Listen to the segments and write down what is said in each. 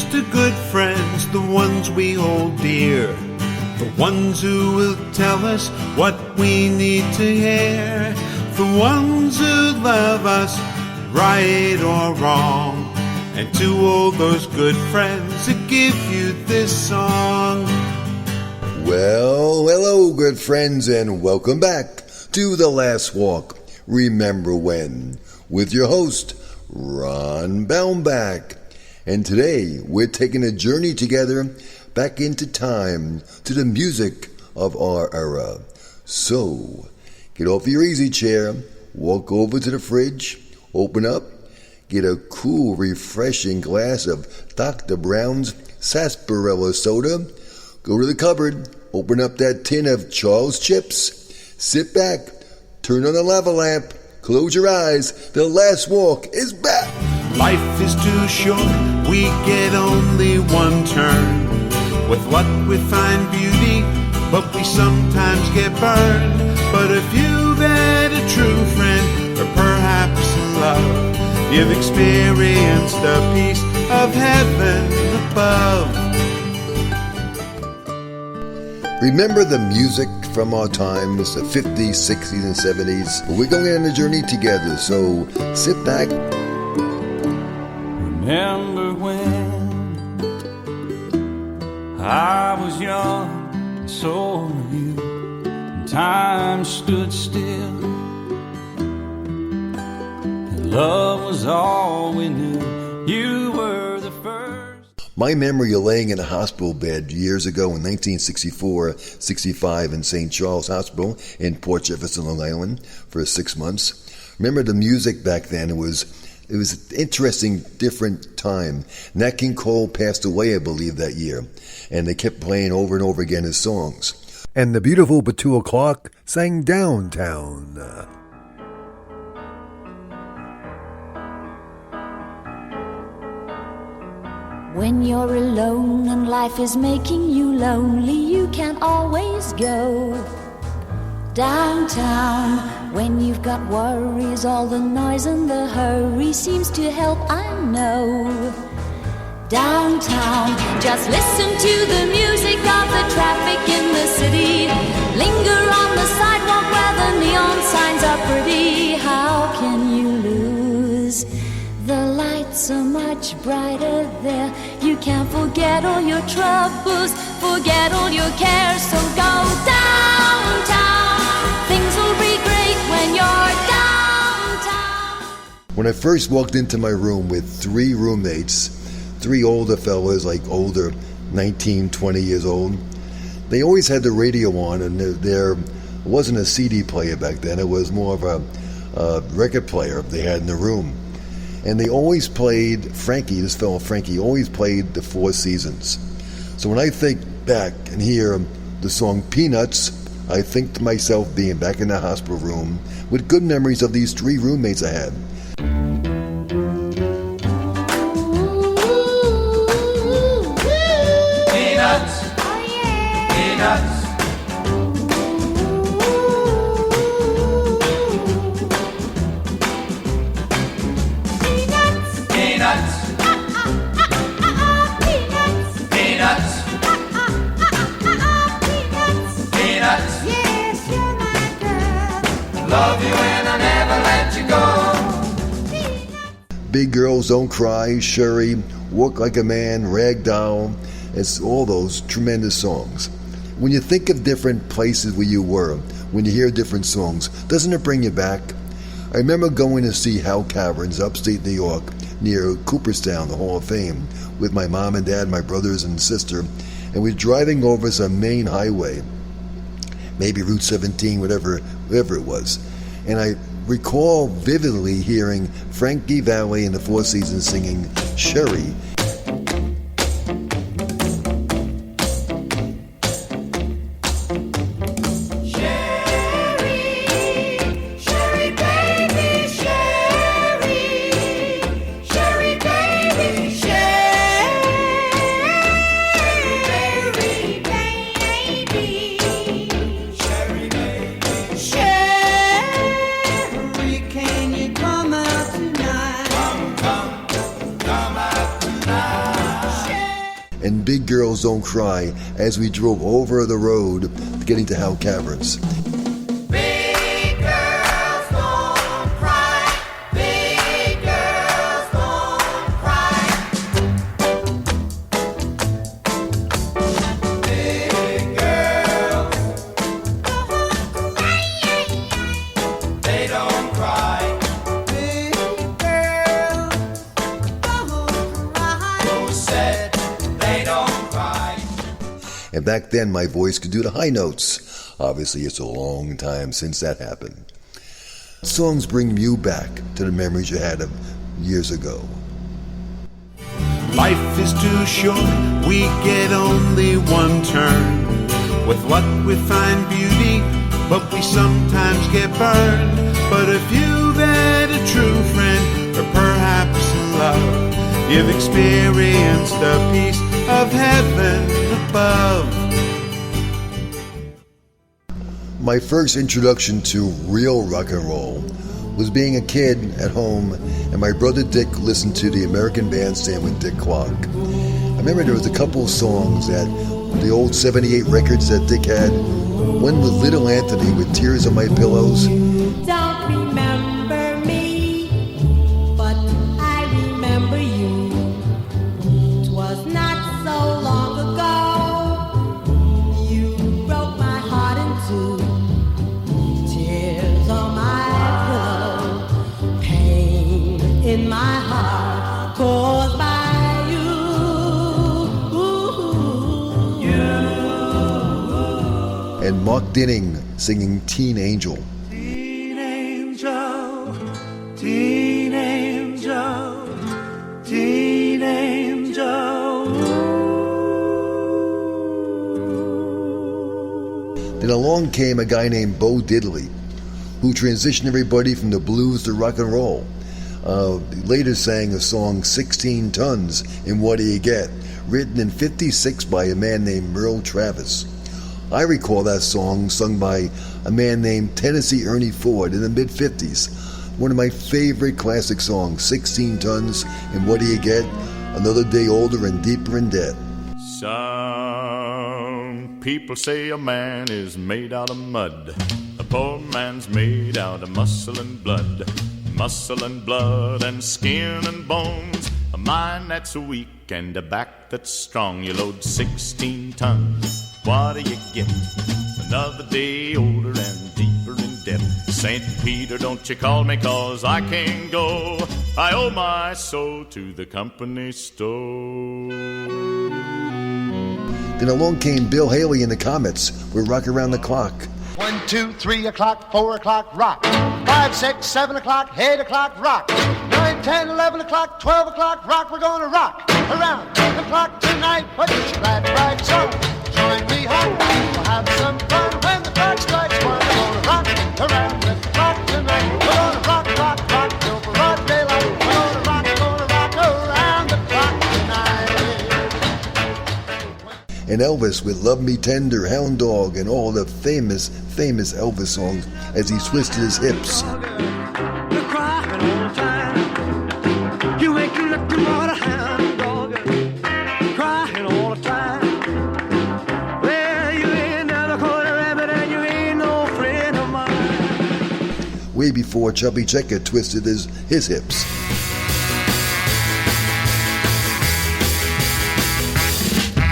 Here's to good friends, the ones we hold dear, the ones who will tell us what we need to hear, the ones who love us, right or wrong, and to all those good friends that give you this song. Well, hello, good friends, and welcome back to The Last Walk. Remember When, with your host, Ron Baumbach. And today, we're taking a journey together back into time to the music of our era. So, get off your easy chair, walk over to the fridge, open up, get a cool, refreshing glass of Dr. Brown's sarsaparilla soda, go to the cupboard, open up that tin of Charles chips, sit back, turn on the lava lamp, close your eyes, The Last Walk is back. Life is too short, we get only one turn. With luck we find beauty, but we sometimes get burned. But if you've had a true friend, or perhaps love, you've experienced the peace of heaven above. Remember the music from our times, the 50s, 60s, and 70s? We're going on a journey together, so sit back. Remember when I was young, and so were you, and time stood still, and love was all we knew. You were the first. My memory of laying in a hospital bed years ago in 1964-65 in St. Charles Hospital in Port Jefferson, Long Island for 6 months. Remember the music back then, it was an interesting, different time. Nat King Cole passed away, I believe, that year, and they kept playing over and over again his songs. And the beautiful Petula Clark sang Downtown. When you're alone and life is making you lonely, you can always go downtown. When you've got worries, all the noise and the hurry seems to help, I know. Downtown, just listen to the music of the traffic in the city. Linger on the sidewalk where the neon signs are pretty. How can you lose? The lights are much brighter there. You can't forget all your troubles, forget all your cares. So go downtown, things will be great when you're downtown. When I first walked into my room with 3 roommates, 3 older fellas, like older, 19, 20 years old, they always had the radio on, and there wasn't a CD player back then. It was more of a record player they had in the room. And they always played, this fellow Frankie, always played the 4 Seasons. So when I think back and hear the song Peanuts, I think to myself being back in the hospital room with good memories of these 3 roommates I had. Peanuts, oh yeah. Peanuts. Love you and I'll never let you go. Big Girls Don't Cry, Sherry, Walk Like a Man, Rag Doll. It's all those tremendous songs. When you think of different places where you were, when you hear different songs, doesn't it bring you back? I remember going to see Hal Caverns upstate New York near Cooperstown, the Hall of Fame, with my mom and dad, my brothers and sister, and we're driving over some main highway, maybe Route 17, whatever it was. And I recall vividly hearing Frankie Valli and the 4 Seasons singing Sherry. and Big Girls Don't Cry as we drove over the road getting to Howe Caverns. Big girls don't cry. Big girls don't cry. Big girls, they don't cry. Big girls don't cry. Who said they don't cry? And back then my voice could do the high notes. Obviously, it's a long time since that happened. Songs bring you back to the memories you had of years ago. Life is too short, we get only one turn. With luck we find beauty, but we sometimes get burned. But if you've had a true friend, or perhaps love, you've experienced a piece of heaven above. My first introduction to real rock and roll was being a kid at home, and my brother Dick listened to the American Bandstand with Dick Clark. I remember there was a couple of songs that the old 78 records that Dick had. One was Little Anthony with Tears on My Pillows. Don't remember me, but I remember you. 'Twas not so long ago, you broke my heart in two. Tears on my pillow, pain in my heart, caused by you. And Mark Dinning singing Teen Angel. Teen angel, teen angel, teen angel. Then along came a guy named Bo Diddley, who transitioned everybody from the blues to rock and roll. Later sang a song 16 Tons in What Do You Get, written in '56 by a man named Merle Travis. I recall that song sung by a man named Tennessee Ernie Ford in the mid-'50s. One of my favorite classic songs, 16 Tons and What Do You Get? Another day older and deeper in debt. Some people say a man is made out of mud. A poor man's made out of muscle and blood. Muscle and blood and skin and bones. A mind that's weak and a back that's strong. You load 16 tons. What do you get? Another day older and deeper in debt. St. Peter, don't you call me, 'cause I can't go. I owe my soul to the company store. Then along came Bill Haley and the Comets with Rock Around the Clock. 1, 2, 3 o'clock, 4 o'clock, rock. 5, 6, 7 o'clock, 8 o'clock, rock. 9, 10, 11 o'clock, 12 o'clock, rock. We're gonna rock around the clock tonight. Put your glad rags on. Join me home. We'll have some fun when the clock strikes 1. We're gonna rock around the clock tonight. We're gonna rock, rock, rock till broad daylight. We're gonna rock around the clock tonight. And Elvis with Love Me Tender, Hound Dog, and all the famous Elvis songs as he twisted his hips. You're crying all the time. You ain't looking for a hound dog. Crying all the time. Well, you ain't never caught a rabbit and you ain't no friend of mine. Way before Chubby Checker twisted his hips.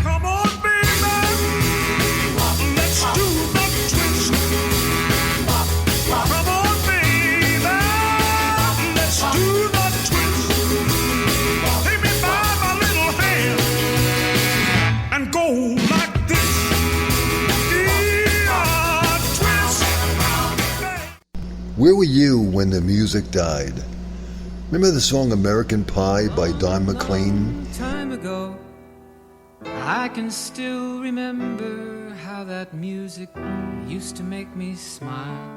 Come on, baby. Let's do the twist. Come on, baby. Let's do the twist. Take me by my little hand and go like this. Twist. Where were you when the music died? Remember the song American Pie by Don McLean? Time ago, I can still remember how that music used to make me smile.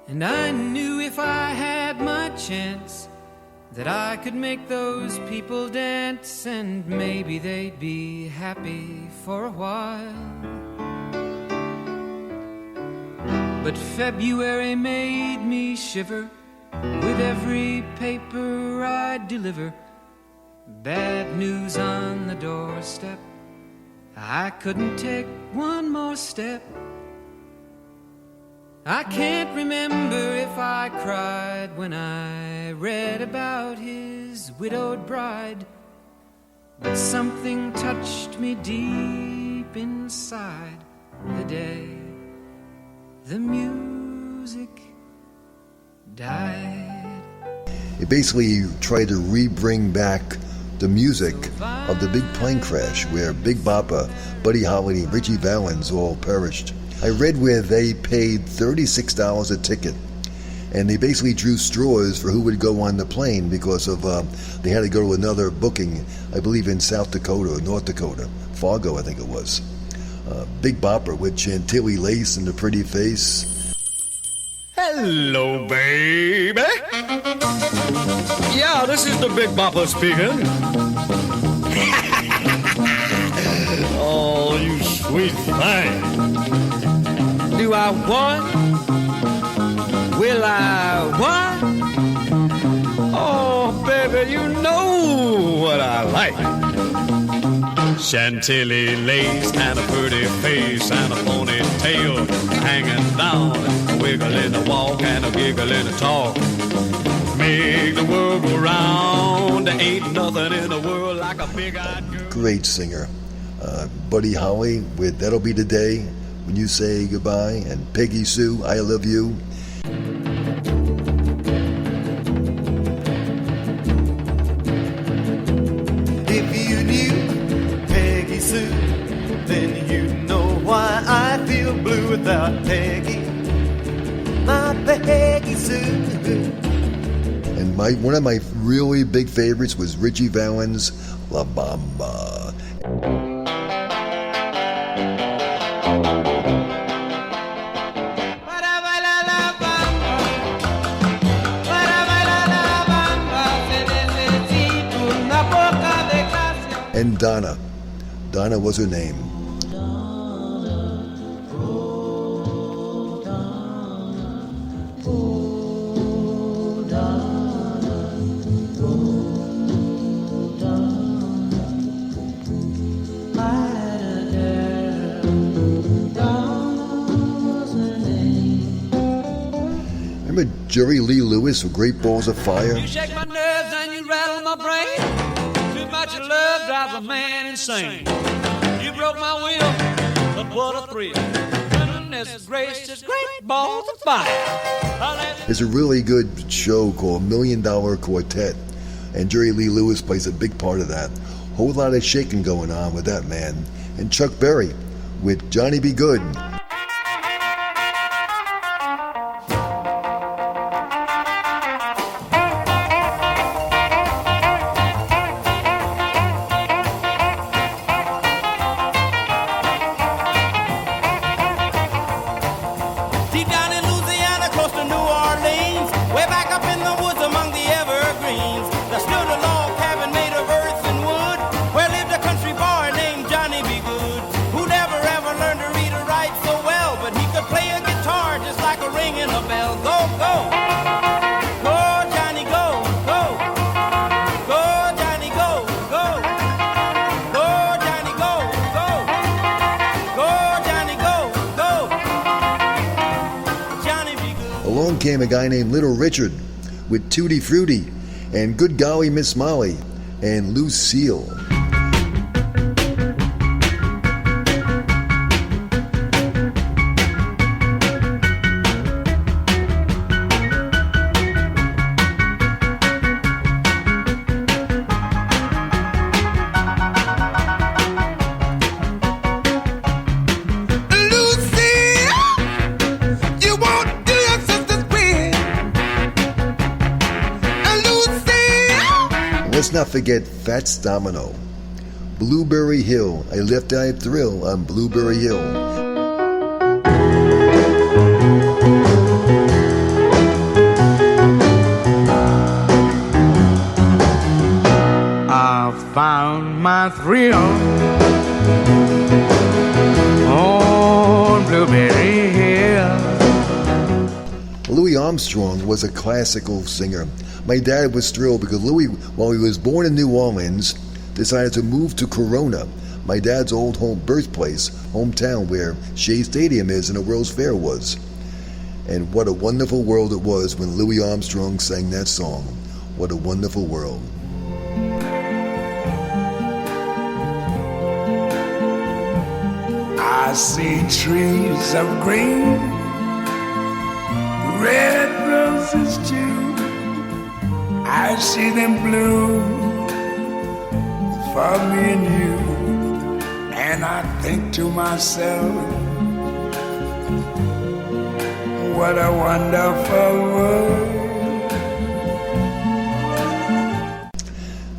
And I knew if I had my chance that I could make those people dance, and maybe they'd be happy for a while. But February made me shiver with every paper I deliver. Bad news on the doorstep. I couldn't take one more step. I can't remember if I cried when I read about his widowed bride, but something touched me deep inside the day the music died. It basically tried to re-bring back the music of the big plane crash where Big Bopper, Buddy Holly, Richie Valens all perished. I read where they paid $36 a ticket, and they basically drew straws for who would go on the plane because of they had to go to another booking, I believe in South Dakota or North Dakota, Fargo I think it was. Big Bopper with Chantilly lace and a pretty face. Hello, baby. Yeah, this is the Big Bopper speaking. Oh, you sweet thing. Do I what? Will I what? Oh, baby, you know what I like. Chantilly lace and a pretty face and a ponytail hanging down, a wiggle in the walk and a giggle in the talk. Make the world go round. There ain't nothing in the world like a big-eyed girl. Great singer. Buddy Holly with That'll Be the Day When You Say Goodbye, and Peggy Sue, I Love You. If you knew Peggy Sue, then you know why I feel blue without Peggy, my Peggy Sue. And one of my really big favorites was Richie Valens' La Bamba. And Donna. Donna was her name. Remember Jerry Lee Lewis with Great Balls of Fire? You shake my nerves and you rattle my brain. Too much of love drives a man insane. You broke my will, but what a thrill. Goodness gracious, great balls of fire. There's a really good show called $1 Million Quartet, and Jerry Lee Lewis plays a big part of that. Whole lot of shaking going on with that man. And Chuck Berry with Johnny Be Good. Deep down in Louisiana, close to New Orleans, way back up in the woods among the evergreens, there stood a log cabin made of earth and wood, where lived a country boy named Johnny Be Good, who never ever learned to read or write so well, but he could play a guitar just like a ringing a bell. Go, go! Go, Johnny, go, go! Go, Johnny, go, go! Go, Johnny, go, go! Go, Johnny, go, go! Johnny Be Good. Along came a guy named Little Richard with Tutti Frutti and Good Golly Miss Molly and Lucille. You won't do your sister's queen. Let's not forget Fats Domino. Blueberry Hill, a left-eye thrill on Blueberry Hill. I found my thrill on Blueberry Hill. Louis Armstrong was a classical singer. My dad was thrilled because Louis, while he was born in New Orleans, decided to move to Corona, my dad's old birthplace, hometown where Shea Stadium is and the World's Fair was. And what a wonderful world it was when Louis Armstrong sang that song. What a wonderful world. I see trees of green, red roses too. I see them bloom for me and you. And I think to myself, what a wonderful world.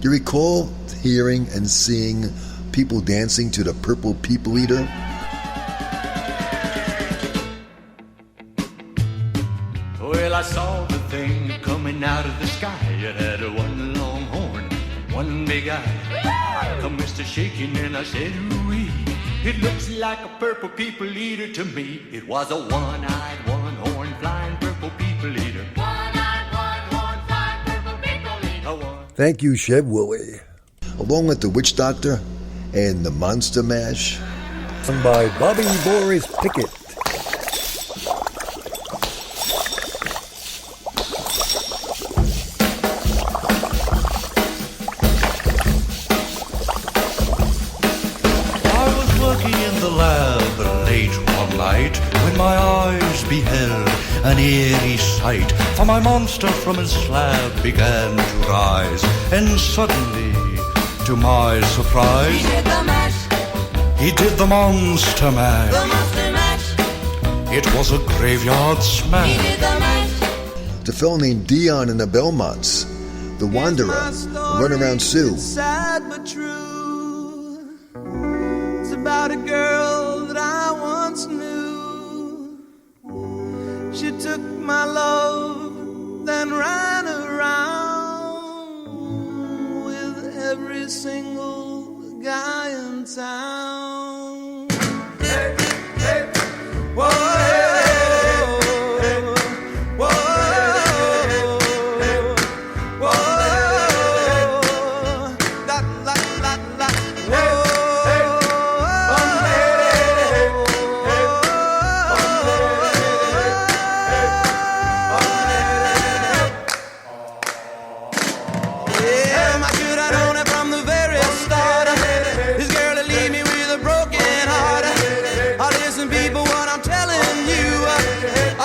Do you recall hearing and seeing people dancing to the Purple People Eater? Well, I saw the thing coming out of the sky. It had one long horn, one big eye. I commenced to shaking and I said, ooh-wee. It looks like a purple people eater to me. It was a one-eyed, one-horned, flying purple people eater. One-eyed, one-horned, flying purple people eater. Thank you, Chef Willie. Along with The Witch Doctor and The Monster Mash. Sung by Bobby Boris Pickett. When my eyes beheld an eerie sight, for my monster from his slab began to rise, and suddenly, to my surprise, He did the mash. He did the monster mash. The monster mash. It was a graveyard smash. He did the mash. The fellow named Dion and the Belmonts, The Wanderer, Runaround Sue. Sad but true. It's about a girl that I once knew. She took my love, then ran around with every single guy in town. Hey, hey, whoa, whoa, whoa, la, la, la, la, whoa.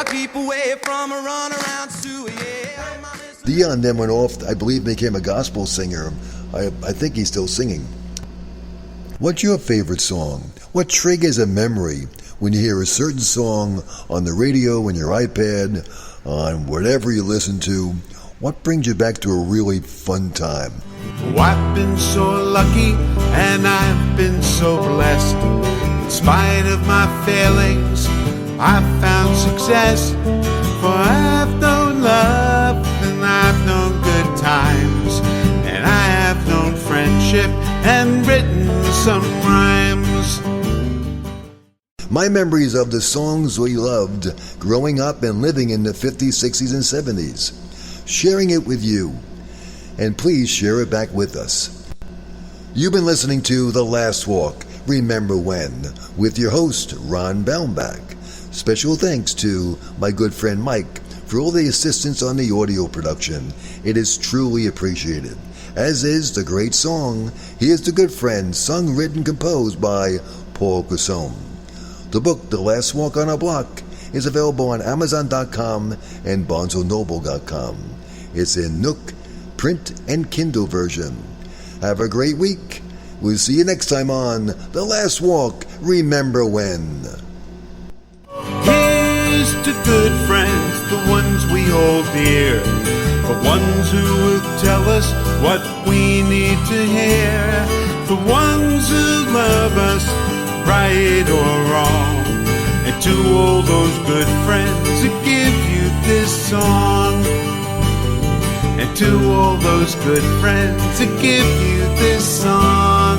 Keep away from a runaround Sue, yeah. Dion then went off, I believe became a gospel singer. I think he's still singing. What's your favorite song? What triggers a memory when you hear a certain song on the radio, on your iPad, on whatever you listen to? What brings you back to a really fun time? Oh, I've been so lucky and I've been so blessed. In spite of my failings, I've found success, for I've known love and I've known good times, and I have known friendship and written some rhymes. My memories of the songs we loved growing up and living in the 50s, 60s, and 70s. Sharing it with you. And please share it back with us. You've been listening to The Last Walk, Remember When, with your host, Ron Baumbach. Special thanks to my good friend Mike for all the assistance on the audio production. It is truly appreciated. As is the great song, Here's the Good Friend, sung, written, composed by Paul Cusone. The book, The Last Walk on a Block, is available on Amazon.com and BarnesandNoble.com. It's in Nook, print, and Kindle version. Have a great week. We'll see you next time on The Last Walk, Remember When. Here's to good friends, the ones we hold dear, the ones who will tell us what we need to hear, the ones who love us, right or wrong, and to all those good friends who give you this song, and to all those good friends who give you this song.